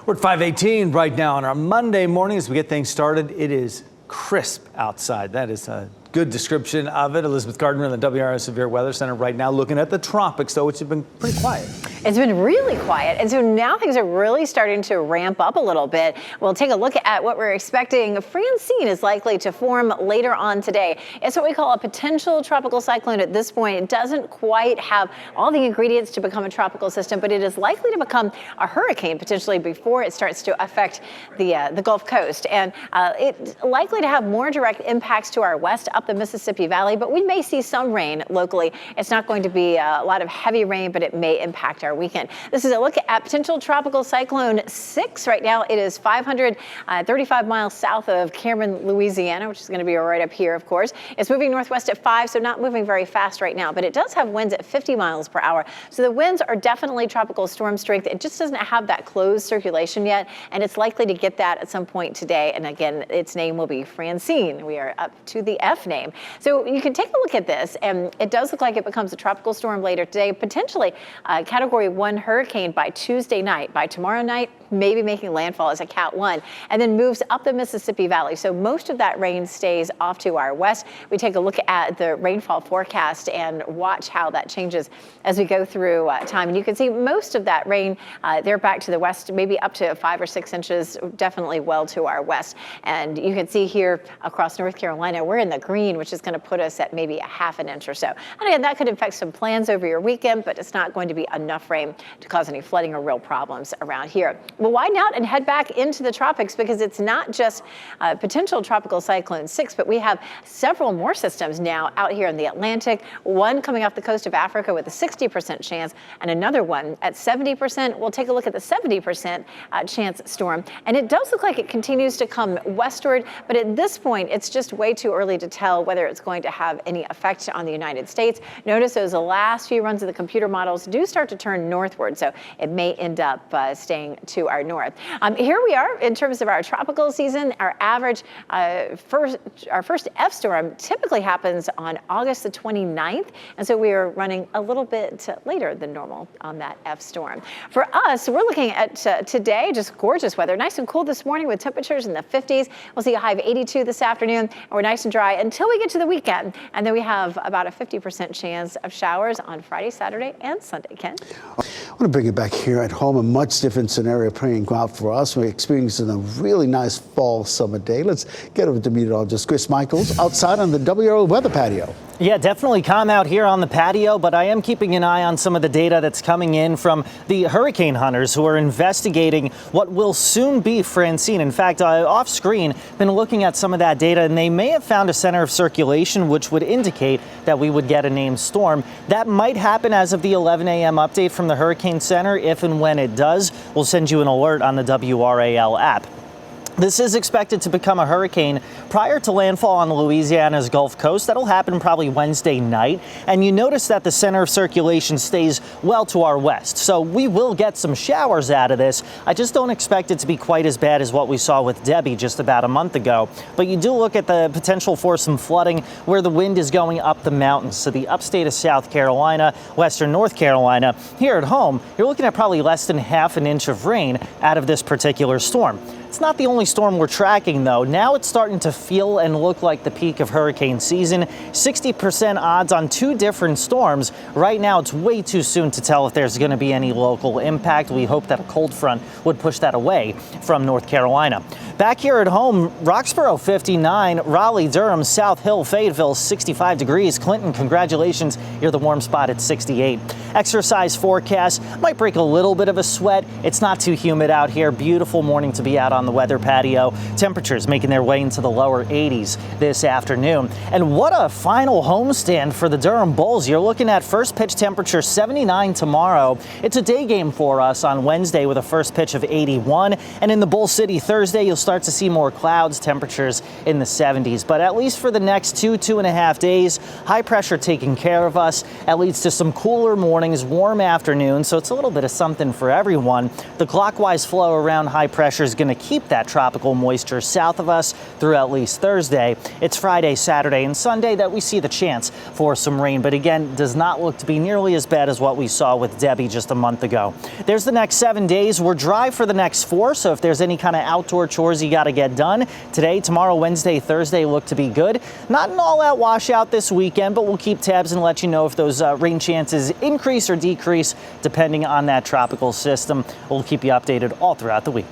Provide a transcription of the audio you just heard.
We're at 5:18 right now on our Monday morning as we get things started. It is crisp outside. That is a good description of it. Elizabeth Gardner in the WRAL Severe Weather Center right now looking at the tropics, though, which have been pretty quiet. It's been really quiet, and so now things are really starting to ramp up a little bit. We'll take a look at what we're expecting. Francine is likely to form later on today. It's what we call a potential tropical cyclone at this point. It doesn't quite have all the ingredients to become a tropical system, but it is likely to become a hurricane potentially before it starts to affect the Gulf Coast. And it's likely to have more direct impacts to our west up the Mississippi Valley, but we may see some rain locally. It's not going to be a lot of heavy rain, but it may impact our weekend. This is a look at potential tropical cyclone 6. Right now it is 535 miles south of Cameron, Louisiana, which is going to be right up here, of course. It's moving northwest at 5, so not moving very fast right now, but it does have winds at 50 miles per hour. So the winds are definitely tropical storm strength. It just doesn't have that closed circulation yet, and it's likely to get that at some point today. And again, its name will be Francine. We are up to the F name. So you can take a look at this, and it does look like it becomes a tropical storm later today, potentially Category 1 hurricane by Tuesday night. By tomorrow night, maybe making landfall as a Cat 1, and then moves up the Mississippi Valley. So most of that rain stays off to our west. We take a look at the rainfall forecast and watch how that changes as we go through time. And you can see most of that rain there back to the west, maybe up to 5 or 6 inches, definitely well to our west. And you can see here across North Carolina, we're in the green, which is going to put us at maybe a half an inch or so. And again, that could affect some plans over your weekend, but it's not going to be enough rain to cause any flooding or real problems around here. We'll widen out and head back into the tropics because it's not just potential tropical cyclone 6, but we have several more systems now out here in the Atlantic. One coming off the coast of Africa with a 60% chance, and another one at 70%. We'll take a look at the 70% chance storm. And it does look like it continues to come westward, but at this point, it's just way too early to tell whether it's going to have any effect on the United States. Notice those last few runs of the computer models do start to turn northward, so it may end up staying to our north. Here we are in terms of our tropical season. Our average first F storm typically happens on August the 29th, and so we are running a little bit later than normal on that F storm. For us, we're looking at today, just gorgeous weather. Nice and cool this morning with temperatures in the 50s. We'll see a high of 82 this afternoon, and we're nice and dry until we get to the weekend, and then we have about a 50% chance of showers on Friday, Saturday, and Sunday. Ken? I want to bring it back here at home, a much different scenario playing out for us. We're experiencing a really nice fall summer day. Let's get over to meteorologist Chris Michaels outside on the WRAL weather patio. Yeah, definitely calm out here on the patio, but I am keeping an eye on some of the data that's coming in from the hurricane hunters who are investigating what will soon be Francine. In fact, off screen, been looking at some of that data, and they may have found a center of circulation which would indicate that we would get a named storm. That might happen as of the 11 a.m. update from the Hurricane Center. If and when it does, we'll send you an alert on the WRAL app. This is expected to become a hurricane prior to landfall on Louisiana's Gulf Coast. That'll happen probably Wednesday night. And you notice that the center of circulation stays well to our west. So we will get some showers out of this. I just don't expect it to be quite as bad as what we saw with Debbie just about a month ago. But you do look at the potential for some flooding where the wind is going up the mountains. So the upstate of South Carolina, western North Carolina, here at home, you're looking at probably less than half an inch of rain out of this particular storm. It's not the only storm we're tracking, though. Now it's starting to feel and look like the peak of hurricane season. 60% odds on 2 different storms. Right now, it's way too soon to tell if there's going to be any local impact. We hope that a cold front would push that away from North Carolina. Back here at home, Roxborough 59, Raleigh, Durham, South Hill, Fayetteville 65 degrees. Clinton, congratulations, you're the warm spot at 68. Exercise forecast might break a little bit of a sweat. It's not too humid out here. Beautiful morning to be out on the weather patio. Temperatures making their way into the lower 80s this afternoon. And what a final homestand for the Durham Bulls. You're looking at first pitch temperature 79 tomorrow. It's a day game for us on Wednesday with a first pitch of 81. And in the Bull City Thursday, you'll start start to see more clouds, temperatures in the 70s. But at least for the next 2.5 days, high pressure taking care of us. That leads to some cooler mornings, warm afternoons, so it's a little bit of something for everyone. The clockwise flow around high pressure is going to keep that tropical moisture south of us through at least Thursday. It's Friday, Saturday, and Sunday that we see the chance for some rain, but again, does not look to be nearly as bad as what we saw with Debbie just a month ago. There's the next 7 days. We're dry for the next 4, so if there's any kind of outdoor chores you got to get done today, tomorrow, Wednesday, Thursday look to be good. Not an all-out washout this weekend, but we'll keep tabs and let you know if those rain chances increase or decrease depending on that tropical system. We'll keep you updated all throughout the week.